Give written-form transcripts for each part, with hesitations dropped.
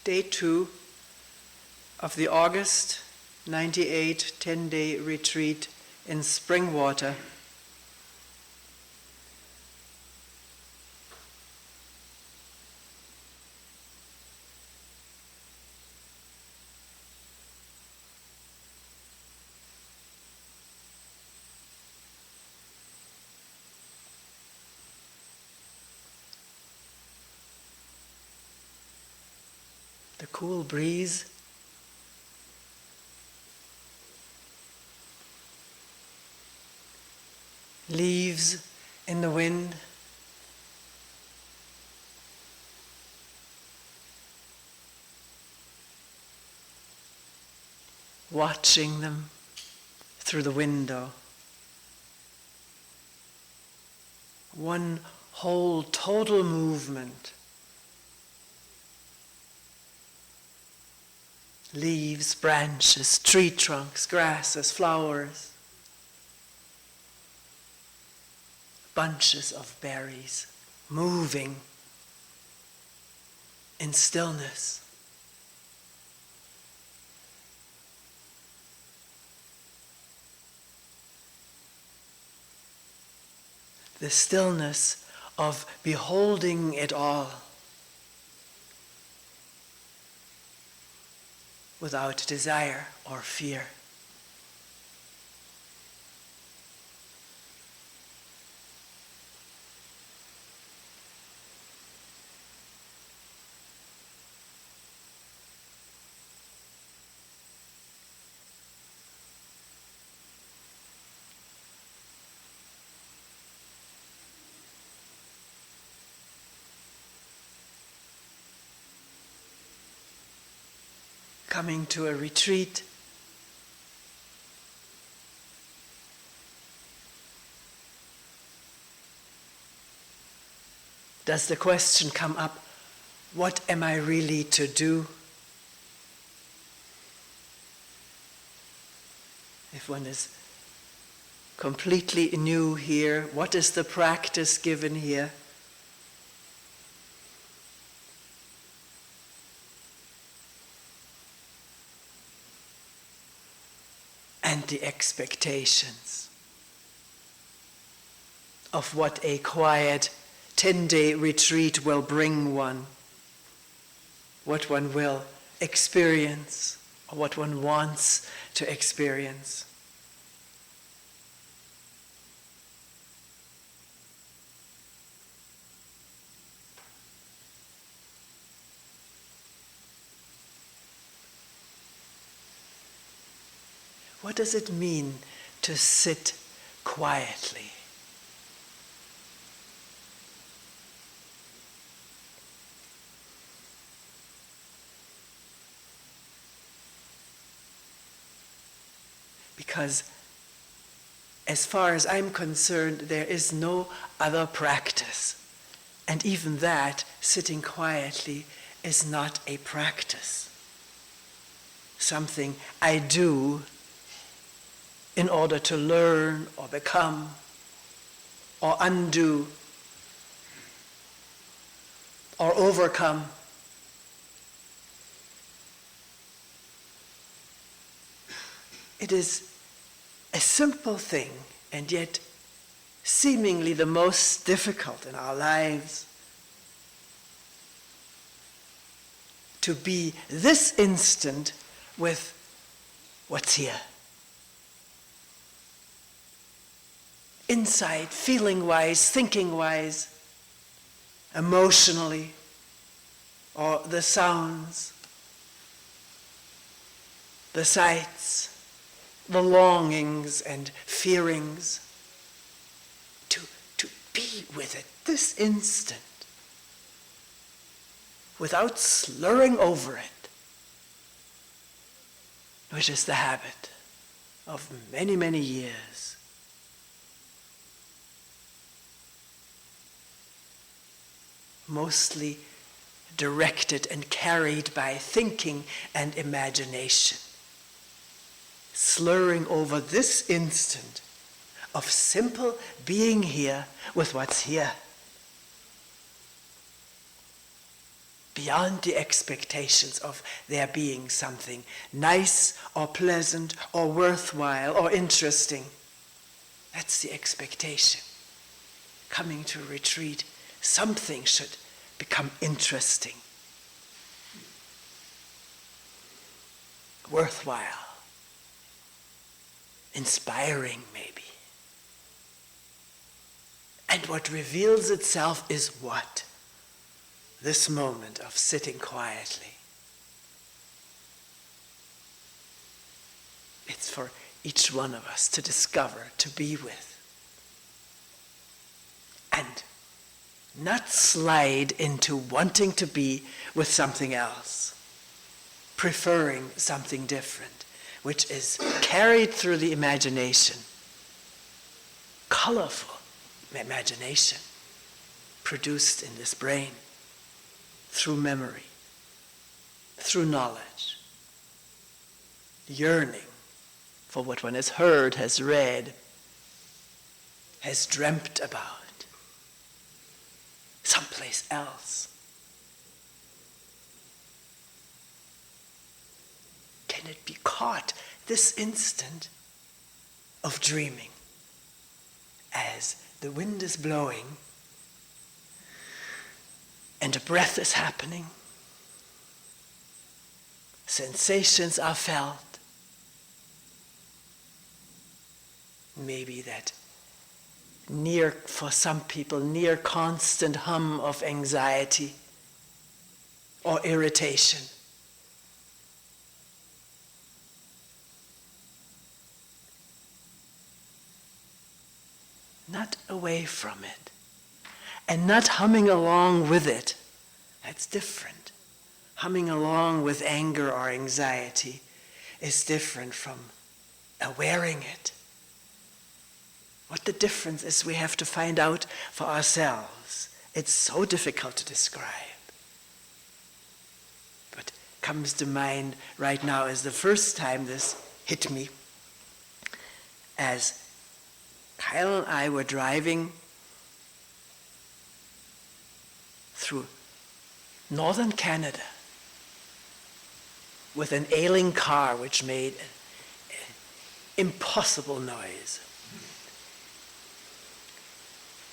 Day 2 of the August 98 10-day retreat in Springwater. The cool breeze, leaves in the wind, watching them through the window. One whole total movement. Leaves, branches, tree trunks, grasses, flowers, bunches of berries, moving in stillness. The stillness of beholding it all, without desire or fear. Coming to a retreat, does the question come up, what am I really to do? If one is completely new here, what is the practice given here? And the expectations of what a quiet 10-day retreat will bring one, what one will experience, or what one wants to experience. What does it mean to sit quietly? Because as far as I'm concerned, there is no other practice. And even that, sitting quietly, is not a practice. Something I do in order to learn or become or undo or overcome. It is a simple thing, and yet seemingly the most difficult in our lives, to be this instant with what's here. Inside, feeling-wise, thinking-wise, emotionally, or the sounds, the sights, the longings and fearings, to be with it this instant, without slurring over it, which is the habit of many, many years. Mostly directed and carried by thinking and imagination, slurring over this instant of simple being here with what's here. beyond the expectations of there being something nice or pleasant or worthwhile or interesting. That's the expectation. Coming to a retreat, something should become interesting, worthwhile, inspiring maybe. And what reveals itself is what? This moment of sitting quietly. It's for each one of us to discover, to be with. And not slide into wanting to be with something else, preferring something different, which is carried through the imagination, colorful imagination, produced in this brain, through memory, through knowledge, yearning for what one has heard, has read, has dreamt about, someplace else. Can it be caught this instant of dreaming as the wind is blowing and a breath is happening, sensations are felt, maybe that near, for some people, near constant hum of anxiety or irritation. Not away from it, and not humming along with it. That's different. Humming along with anger or anxiety is different from awareing it. What the difference is, we have to find out for ourselves. It's so difficult to describe. What comes to mind right now is the first time this hit me, as Kyle and I were driving through northern Canada with an ailing car which made an impossible noise.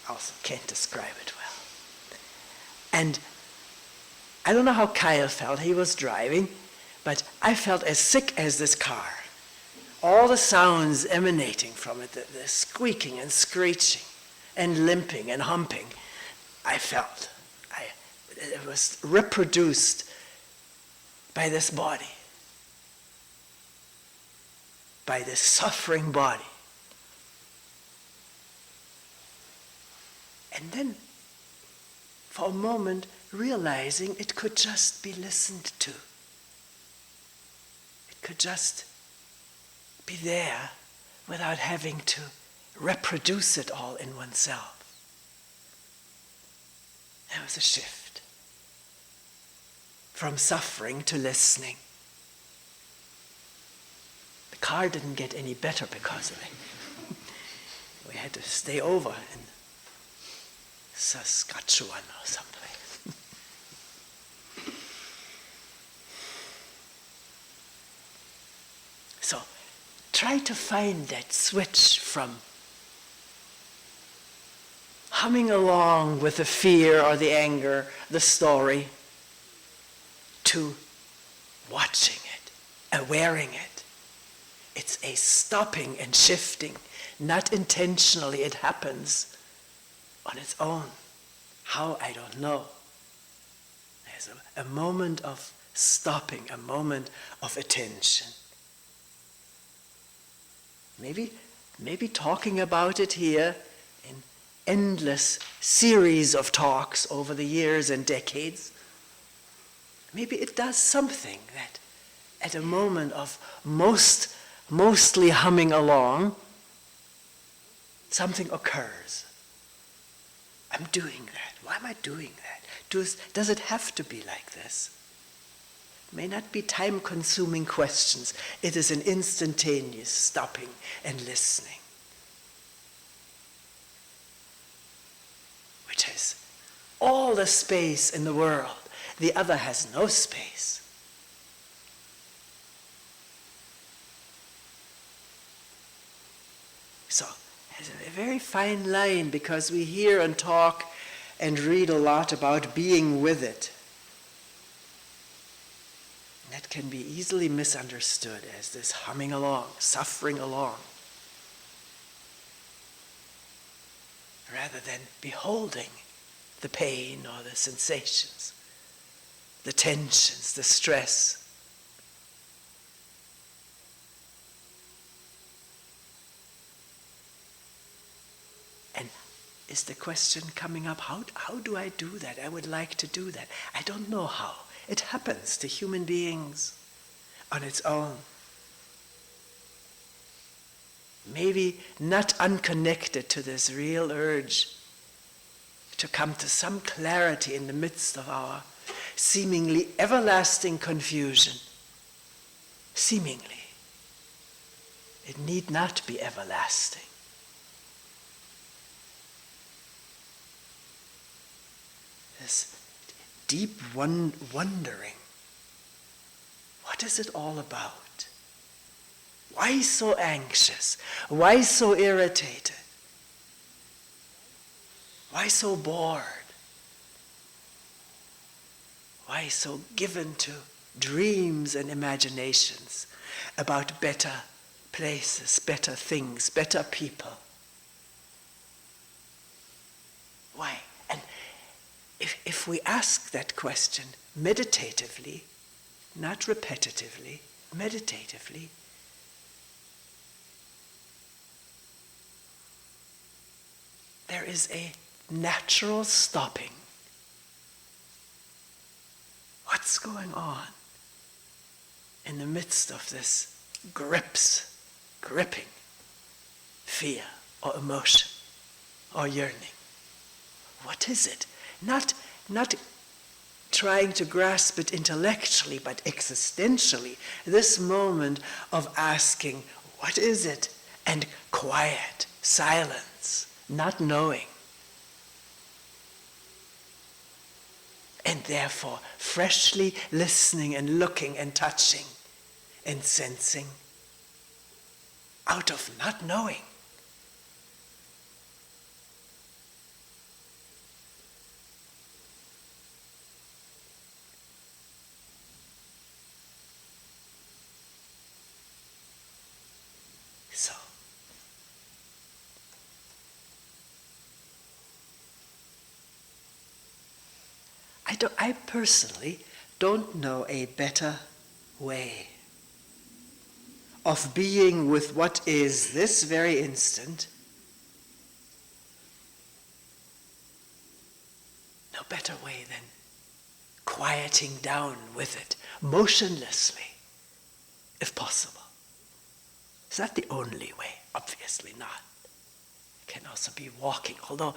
Also can't describe it well. And I don't know how Kyle felt. He was driving, but I felt as sick as this car. All the sounds emanating from it, the squeaking and screeching and limping and humping, I felt. It was reproduced by this body, by this suffering body. And then, for a moment, realizing it could just be listened to. It could just be there without having to reproduce it all in oneself. There was a shift from suffering to listening. The car didn't get any better because of it. We had to stay over in Saskatchewan or someplace. So try to find that switch from humming along with the fear or the anger, the story, to watching it, awareing it. It's a stopping and shifting, not intentionally. It happens on its own. How, I don't know. There's a moment of stopping, a moment of attention. Maybe talking about it here in endless series of talks over the years and decades, maybe it does something that at a moment of mostly humming along, something occurs. I'm doing that. Why am I doing that? Does it have to be like this? It may not be time-consuming questions. It is an instantaneous stopping and listening, which has all the space in the world. the other has no space. So, it's a very fine line, because we hear and talk and read a lot about being with it. That can be easily misunderstood as this humming along, suffering along, rather than beholding the pain or the sensations, the tensions, the stress. And is the question coming up, how do I do that? I would like to do that. I don't know how. It happens to human beings on its own. Maybe not unconnected to this real urge to come to some clarity in the midst of our seemingly everlasting confusion. Seemingly. It need not be everlasting. This deep wondering. What is it all about? Why so anxious? Why so irritated? Why so bored? Why so given to dreams and imaginations about better places, better things, better people? Why? And if we ask that question meditatively, not repetitively, meditatively, there is a natural stopping. What's going on in the midst of this gripping fear or emotion or yearning? What is it? Not trying to grasp it intellectually, but existentially. This moment of asking, what is it? And quiet, silence, not knowing. And therefore, freshly listening and looking and touching and sensing out of not knowing. So, I personally don't know a better way of being with what is this very instant. No better way than quieting down with it, motionlessly, if possible. Is that the only way? Obviously not. It can also be walking. Although,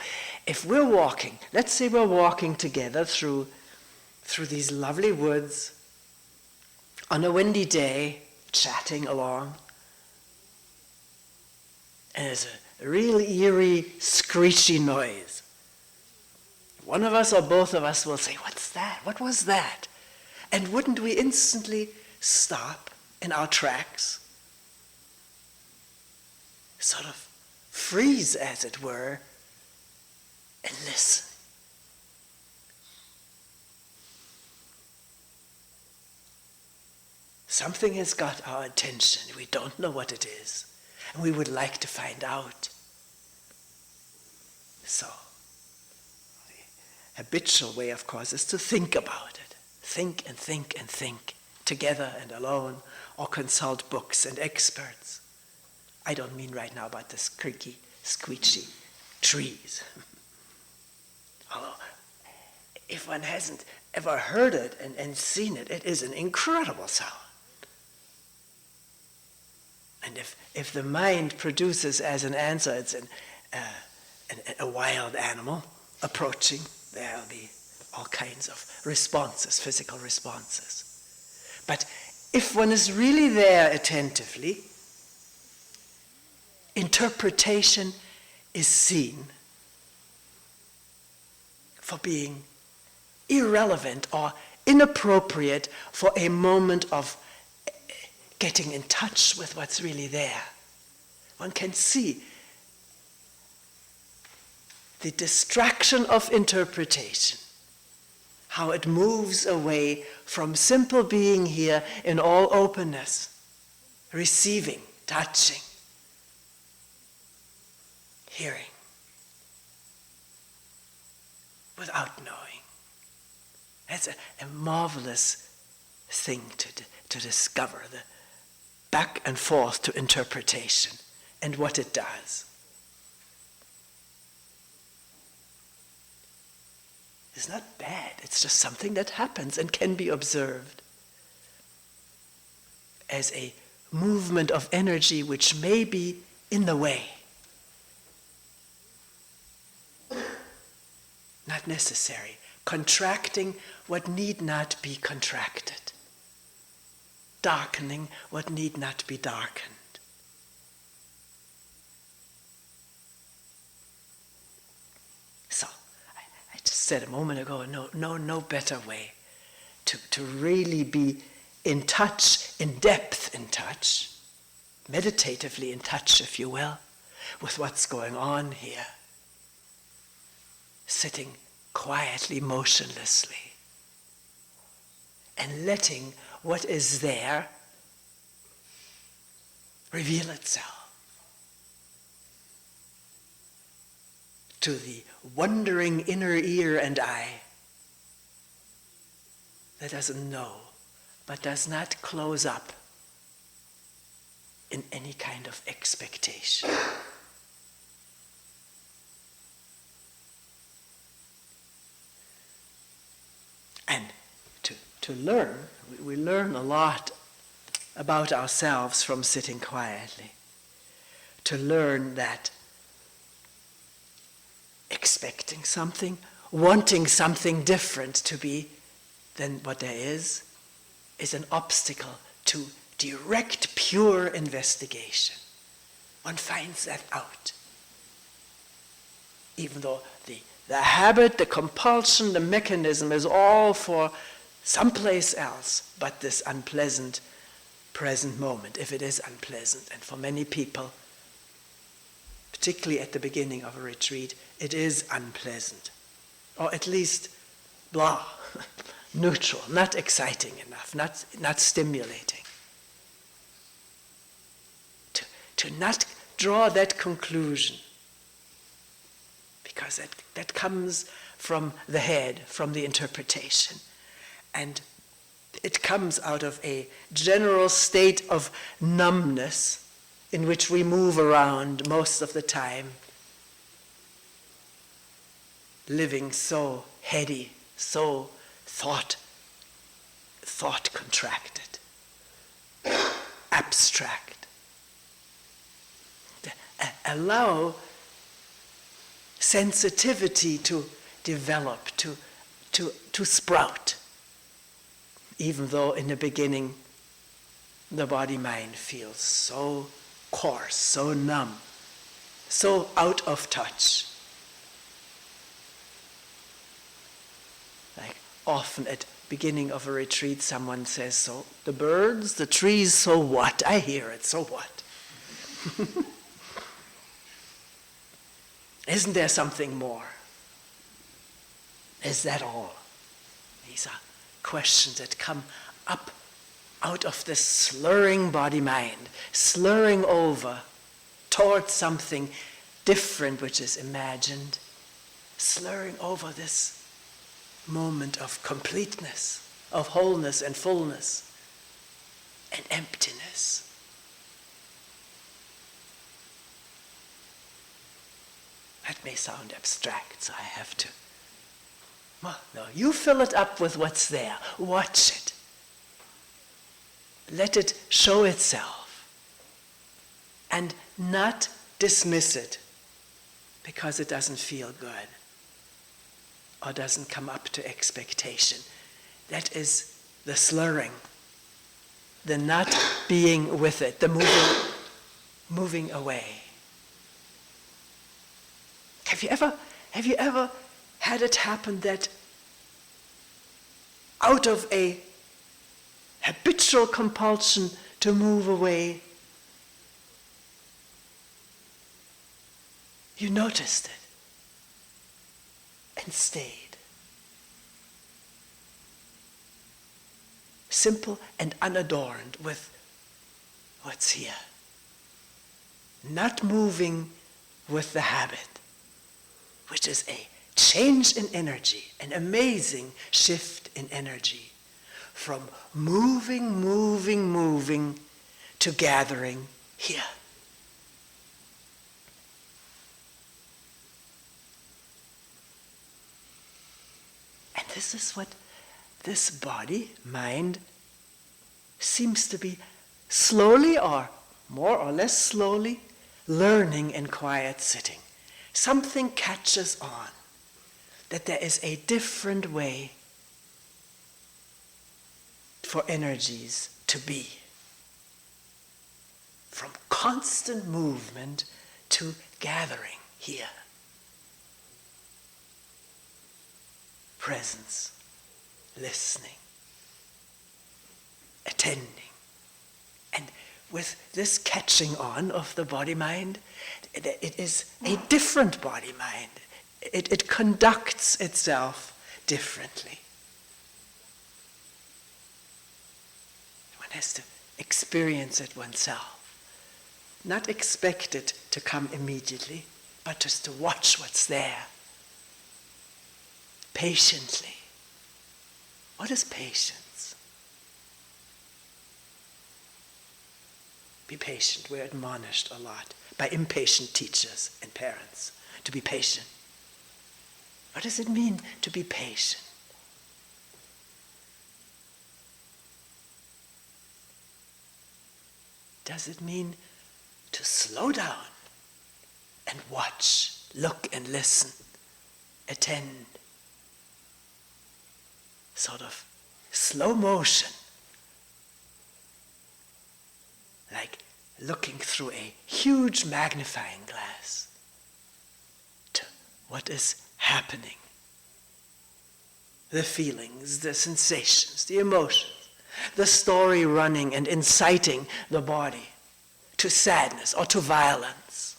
if we're walking, let's say we're walking together through these lovely woods on a windy day, chatting along, and there's a real eerie, screechy noise. One of us or both of us will say, "What's that? What was that?" And wouldn't we instantly stop in our tracks? Sort of freeze, as it were, and listen. Something has got our attention. We don't know what it is, and we would like to find out. So, the habitual way, of course, is to think about it. Think and think and think, together and alone, or consult books and experts. I don't mean right now about this creaky, squeechy trees. Although, if one hasn't ever heard it and seen it, it is an incredible sound. And if the mind produces as an answer, it's a wild animal approaching, there'll be all kinds of responses, physical responses. But if one is really there attentively, interpretation is seen for being irrelevant or inappropriate for a moment of getting in touch with what's really there. One can see the distraction of interpretation, how it moves away from simple being here in all openness, receiving, touching, hearing, without knowing. That's a marvelous thing to discover, the back and forth to interpretation and what it does. It's not bad, it's just something that happens and can be observed as a movement of energy which may be in the way. Not necessary. Contracting what need not be contracted. Darkening what need not be darkened. So, I just said a moment ago, no better way to really be in touch, in depth in touch, meditatively in touch, if you will, with what's going on here. Sitting quietly, motionlessly, and letting what is there reveal itself to the wondering inner ear and eye that doesn't know, but does not close up in any kind of expectation. And to learn, we learn a lot about ourselves from sitting quietly. To learn that expecting something, wanting something different to be than what there is an obstacle to direct, pure investigation. One finds that out. Even though the habit, the compulsion, the mechanism is all for someplace else but this unpleasant present moment, if it is unpleasant. And for many people, particularly at the beginning of a retreat, it is unpleasant. Or at least blah, neutral, not exciting enough, not stimulating. To not draw that conclusion, because that comes from the head, from the interpretation. And it comes out of a general state of numbness in which we move around most of the time, living so heady, so thought contracted, abstract. Allow sensitivity to develop, to sprout, even though in the beginning the body-mind feels so coarse, so numb, so out of touch. Like often at beginning of a retreat someone says, so the birds, the trees, so what? I hear it, so what? Isn't there something more? Is that all? These are questions that come up out of this slurring body-mind, slurring over towards something different which is imagined, slurring over this moment of completeness, of wholeness and fullness and emptiness. That may sound abstract, so I have to. Well, no, you fill it up with what's there. Watch it. Let it show itself. And not dismiss it because it doesn't feel good or doesn't come up to expectation. That is the slurring, the not being with it, the moving away. Have you ever had it happen that out of a habitual compulsion to move away. You noticed it and stayed. Simple and unadorned with what's here. Not moving with the habit, which is a change in energy, an amazing shift in energy. From moving to gathering here. And this is what this body, mind, seems to be slowly or more or less slowly learning in quiet sitting. Something catches on that there is a different way for energies to be. From constant movement to gathering here. Presence, listening, attending. And with this catching on of the body-mind, it is a different body-mind. It conducts itself differently. One has to experience it oneself. Not expect it to come immediately, but just to watch what's there. Patiently. What is patience? Be patient. We're admonished a lot by impatient teachers and parents to be patient. What does it mean to be patient? Does it mean to slow down and watch, look and listen, attend? Sort of slow motion, like looking through a huge magnifying glass to what is happening. The feelings, the sensations, the emotions, the story running and inciting the body to sadness or to violence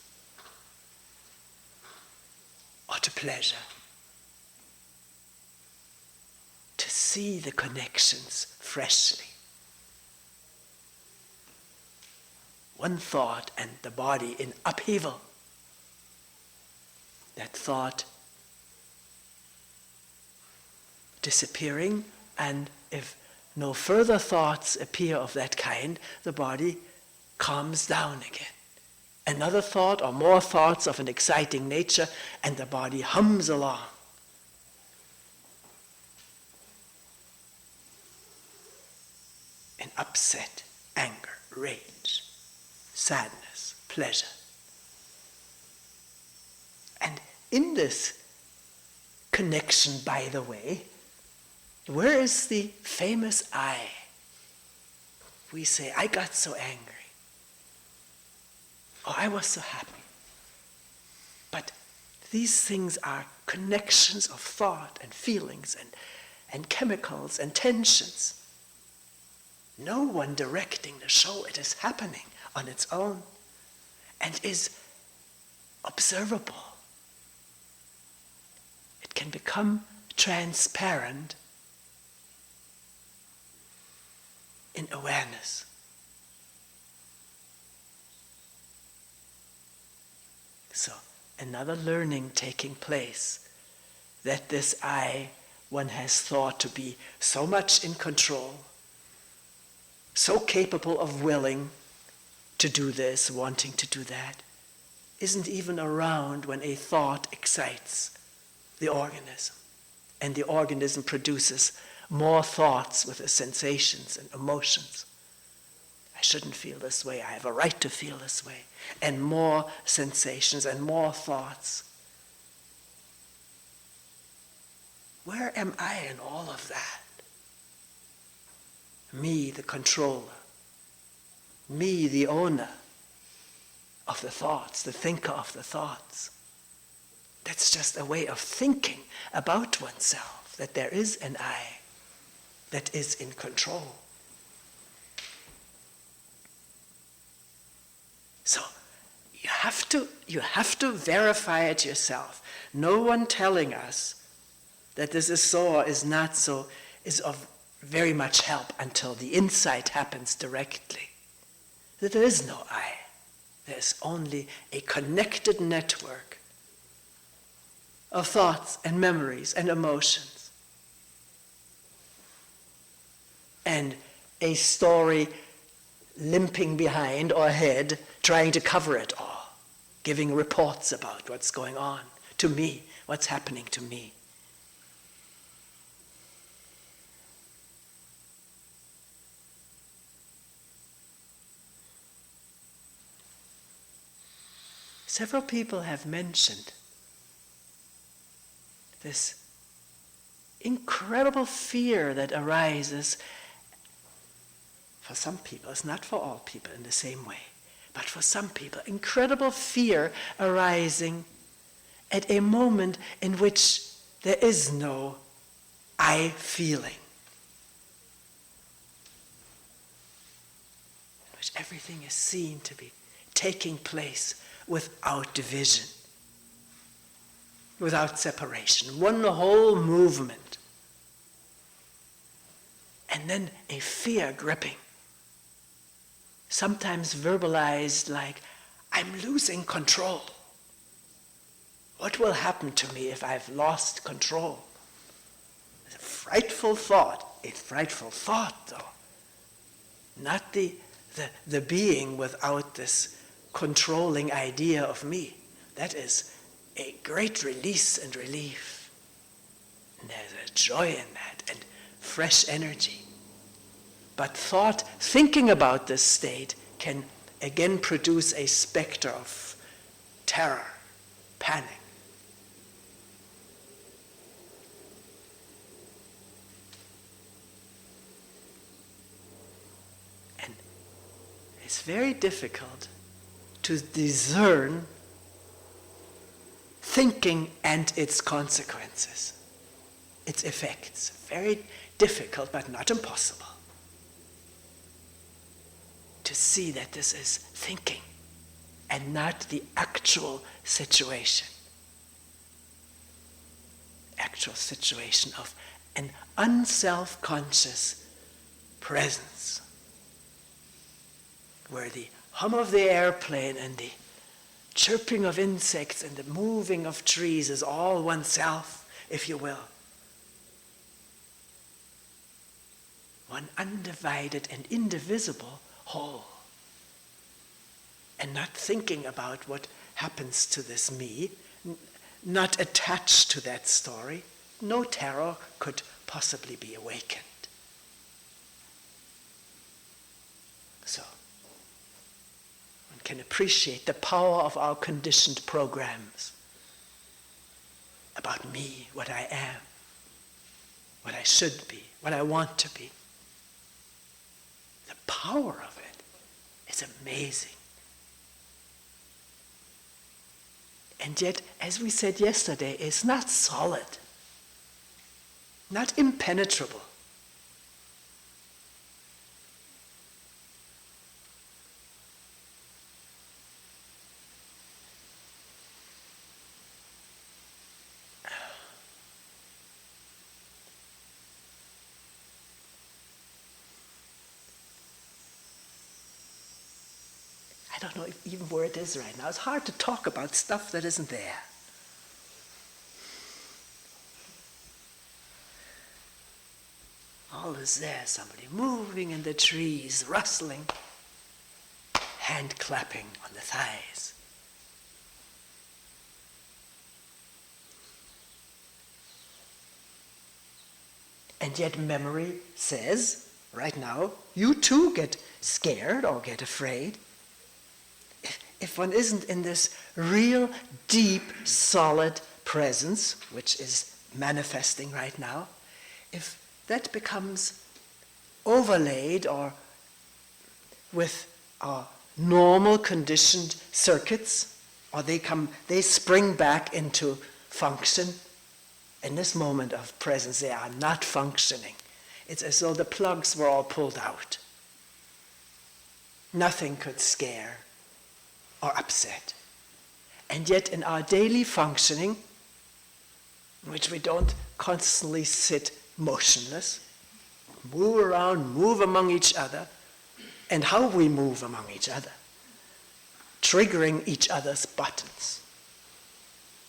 or to pleasure. To see the connections freshly. One thought and the body in upheaval. That thought disappearing, and if no further thoughts appear of that kind, the body calms down again. Another thought or more thoughts of an exciting nature, and the body hums along. In upset, anger, rage, sadness, pleasure. And in this connection, by the way, where is the famous I? We say, I got so angry. Or I was so happy. But these things are connections of thought and feelings and chemicals and tensions. No one directing the show. It is happening on its own and is observable. It can become transparent in awareness. So, another learning taking place, that this I, one has thought to be so much in control, so capable of willing to do this, wanting to do that, isn't even around when a thought excites the organism. And the organism produces more thoughts with the sensations and emotions. I shouldn't feel this way, I have a right to feel this way. And more sensations and more thoughts. Where am I in all of that? Me, the controller. Me, the owner of the thoughts, the thinker of the thoughts. That's just a way of thinking about oneself, that there is an I. that is in control. So you have to verify it yourself. No one telling us that this is so or is not so is of very much help until the insight happens directly. That there is no I. There's only a connected network of thoughts and memories and emotions. And a story limping behind or ahead, trying to cover it all, giving reports about what's going on to me, what's happening to me. Several people have mentioned this incredible fear that arises for some people. It's not for all people in the same way, but for some people, incredible fear arising at a moment in which there is no I feeling, in which everything is seen to be taking place without division, without separation, one whole movement. And then a fear gripping, sometimes verbalized like, I'm losing control. What will happen to me if I've lost control? It's a frightful thought though. Not the being without this controlling idea of me. That is a great release and relief. And there's a joy in that and fresh energy. But thinking about this state can again produce a specter of terror, panic. And it's very difficult to discern thinking and its consequences, its effects. Very difficult, but not impossible, to see that this is thinking and not the actual situation. Actual situation of an unself-conscious presence, where the hum of the airplane and the chirping of insects and the moving of trees is all oneself, if you will. One undivided and indivisible whole. And not thinking about what happens to this me, not attached to that story. No terror could possibly be awakened. So, can appreciate the power of our conditioned programs about me, what I am, what I should be, what I want to be. The power of it is amazing. And yet, as we said yesterday, it's not solid, not impenetrable. I don't know even where it is right now. It's hard to talk about stuff that isn't there. All is there, somebody moving in the trees, rustling, hand clapping on the thighs. And yet memory says, right now, you too get scared or get afraid. If one isn't in this real, deep, solid presence, which is manifesting right now, if that becomes overlaid or with our normal conditioned circuits, or they spring back into function, in this moment of presence they are not functioning It's as though the plugs were all pulled out. Nothing could scare or upset. And yet in our daily functioning, in which we don't constantly sit motionless, move around, move among each other, and how we move among each other, triggering each other's buttons.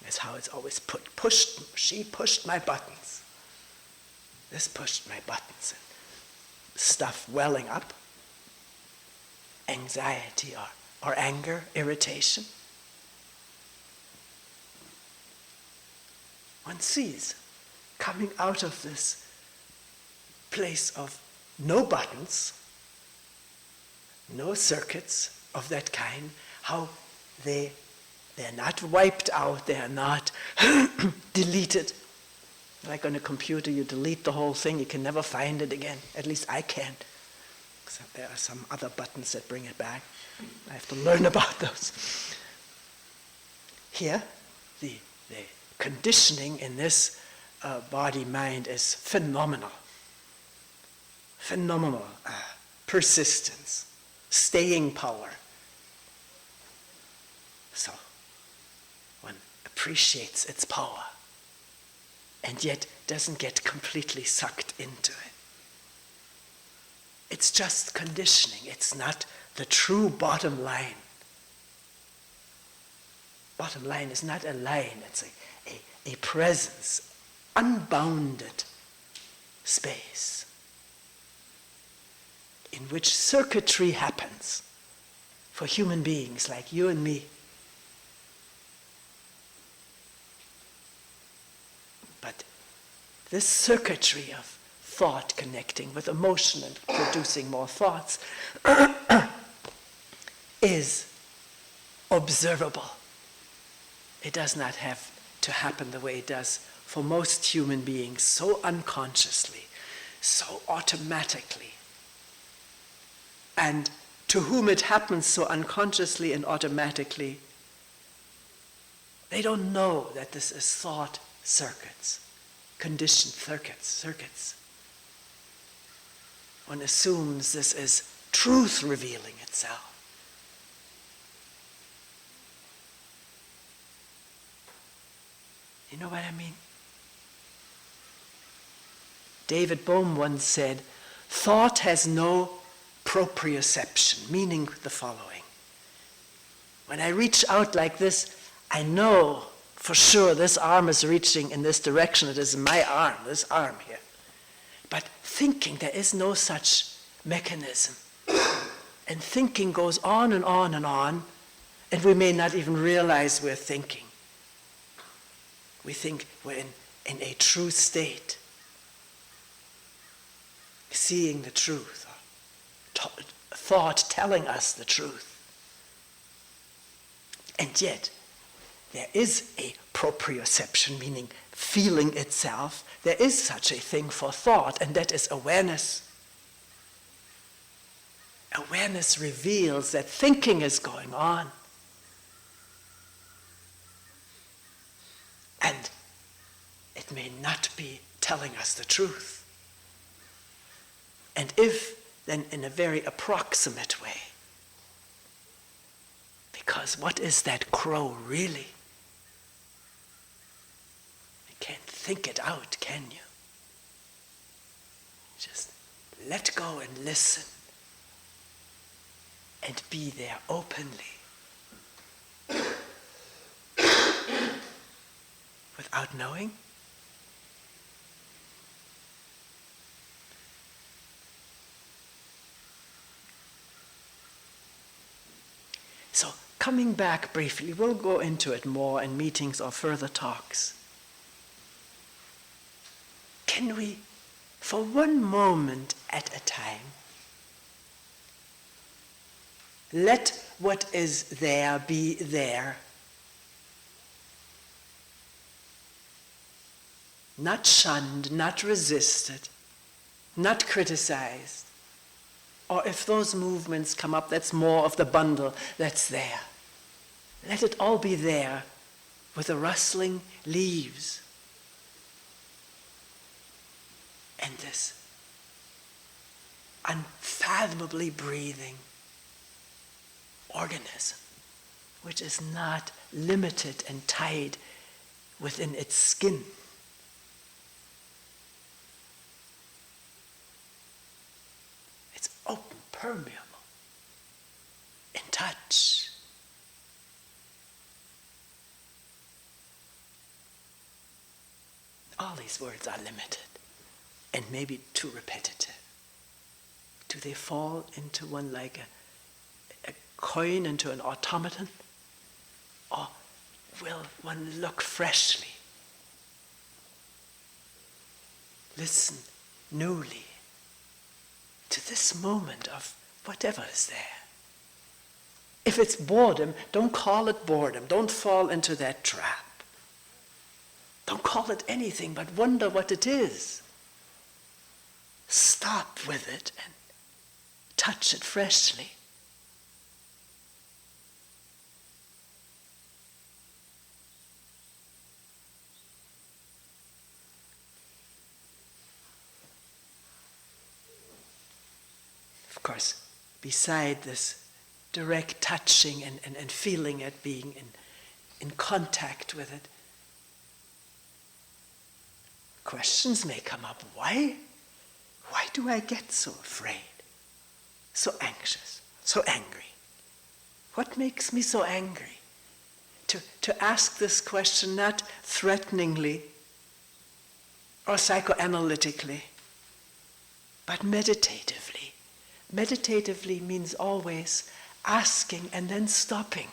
That's how it's always pushed. She pushed my buttons. This pushed my buttons. And stuff welling up. Anxiety or anger, irritation. One sees coming out of this place of no buttons, no circuits of that kind, how they're not wiped out, they're not deleted. Like on a computer, you delete the whole thing, you can never find it again. At least I can't. Except there are some other buttons that bring it back. I have to learn about those. Here, the conditioning in this body-mind is phenomenal. Phenomenal persistence, staying power. So one appreciates its power and yet doesn't get completely sucked into it. It's just conditioning. It's not the true bottom line. Bottom line is not a line, it's a presence, unbounded space in which circuitry happens for human beings like you and me. But this circuitry of thought connecting with emotion and producing more thoughts is observable. It does not have to happen the way it does for most human beings, so unconsciously, so automatically. And to whom it happens so unconsciously and automatically, they don't know that this is thought circuits, conditioned circuits. One assumes this is truth revealing itself. You know what I mean? David Bohm once said, thought has no proprioception, meaning the following. When I reach out like this, I know for sure this arm is reaching in this direction. It is my arm, this arm here. But thinking, there is no such mechanism. And thinking goes on and on and on, and we may not even realize we're thinking. We think we're in a true state, seeing the truth, thought telling us the truth. And yet, there is a proprioception, meaning feeling itself. There is such a thing for thought, and that is awareness. Awareness reveals that thinking is going on. And it may not be telling us the truth. And if, then in a very approximate way. Because what is that crow really? You can't think it out, can you? Just let go and listen. And be there openly. Without knowing? So, coming back briefly, we'll go into it more in meetings or further talks. Can we, for one moment at a time, let what is there be there? Not shunned, not resisted, not criticized. Or if those movements come up, that's more of the bundle that's there. Let it all be there with the rustling leaves. And this unfathomably breathing organism, which is not limited and tied within its skin. It's open, permeable, in touch. All these words are limited and maybe too repetitive. Do they fall into one like a coin into an automaton? Or will one look freshly, listen newly to this moment of whatever is there? If it's boredom, don't call it boredom. Don't fall into that trap. Don't call it anything, but wonder what it is. Stop with it and touch it freshly. Of course, beside this direct touching and feeling it, being in contact with it, questions may come up. Why do I get so afraid, so anxious, so angry? What makes me so angry? To ask this question not threateningly or psychoanalytically, but meditatively. Meditatively means always asking and then stopping.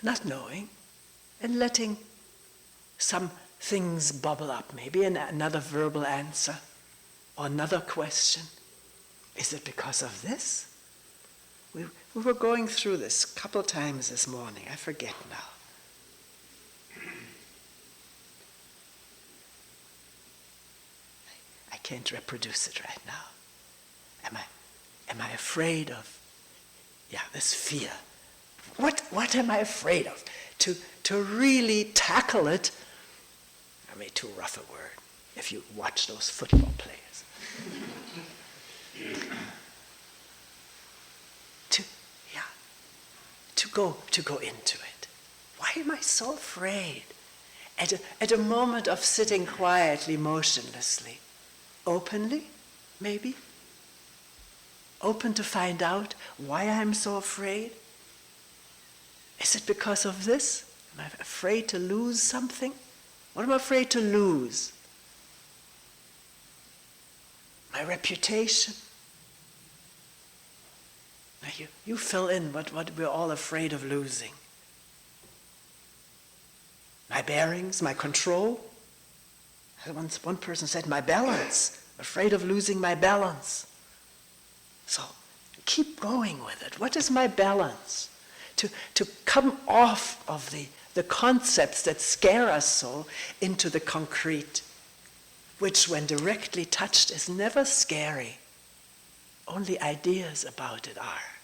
Not knowing and letting some things bubble up, maybe another verbal answer or another question. Is it because of this? We were going through this a couple times this morning. I forget now. I can't reproduce it right now. Am I afraid of? Yeah, this fear. What am I afraid of? To really tackle it. I mean, too rough a word. If you watch those football players. To go into it. Why am I so afraid? At a moment of sitting quietly, motionlessly, openly, maybe, open to find out why I'm so afraid. Is it because of this? Am I afraid to lose something? What am I afraid to lose? My reputation? Now you fill in what we're all afraid of losing. My bearings, my control. Once one person said, my balance. Afraid of losing my balance. So keep going with it. What is my balance? To come off of the concepts that scare us so into the concrete, which when directly touched is never scary. Only ideas about it are.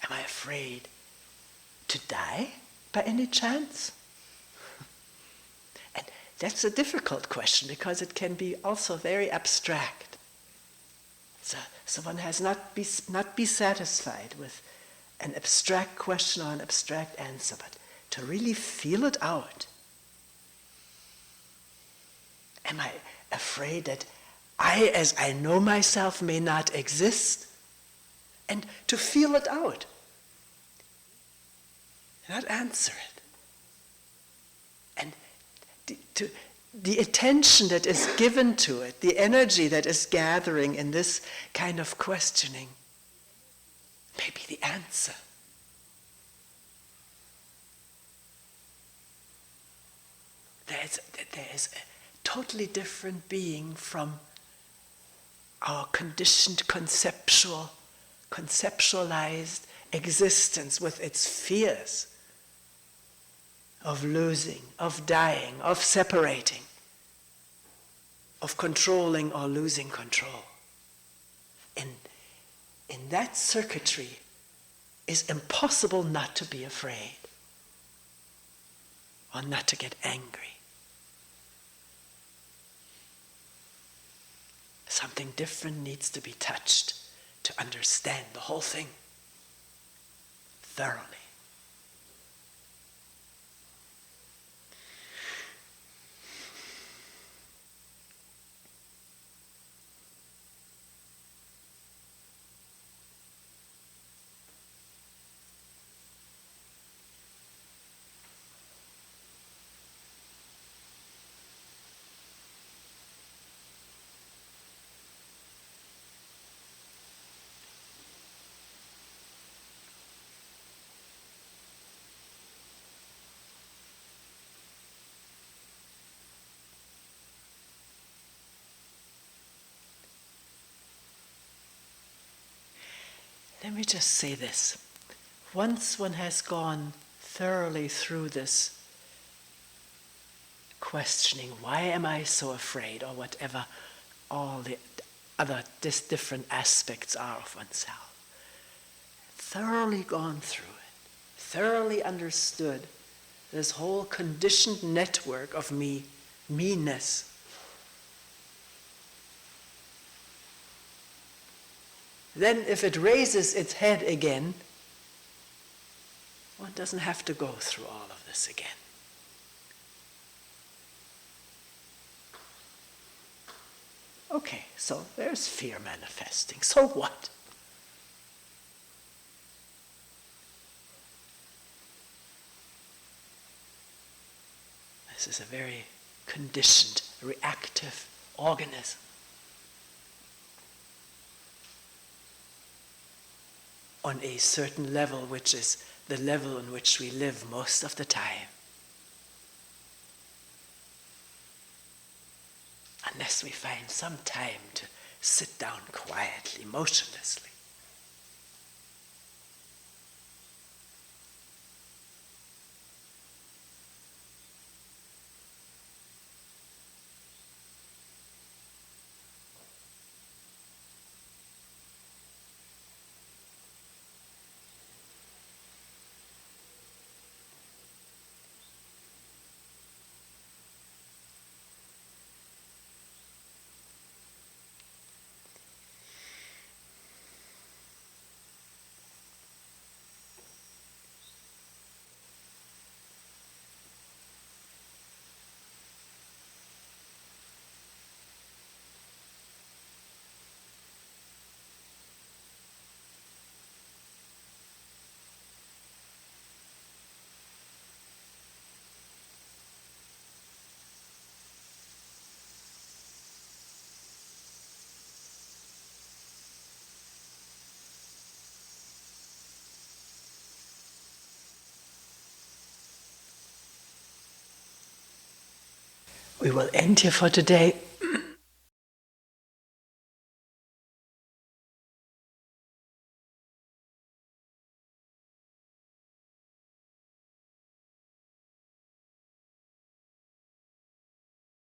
Am I afraid to die by any chance? And that's a difficult question because it can be also very abstract. So one has not be satisfied with an abstract question or an abstract answer, but to really feel it out. Am I afraid that I, as I know myself, may not exist? And to feel it out. Not answer it. And the attention that is given to it, the energy that is gathering in this kind of questioning, may be the answer. There is a totally different being from our conditioned conceptualized existence with its fears of losing, of dying, of separating, of controlling or losing control. In that circuitry is impossible not to be afraid or not to get angry. Something different needs to be touched to understand the whole thing thoroughly. Let me just say this. Once one has gone thoroughly through this questioning, why am I so afraid, or whatever all the other different aspects are of oneself, thoroughly gone through it, thoroughly understood this whole conditioned network of meanness, then if it raises its head again, one doesn't have to go through all of this again. Okay, so there's fear manifesting. So what? This is a very conditioned, reactive organism. On a certain level, which is the level on which we live most of the time. Unless we find some time to sit down quietly, motionlessly. We will end here for today.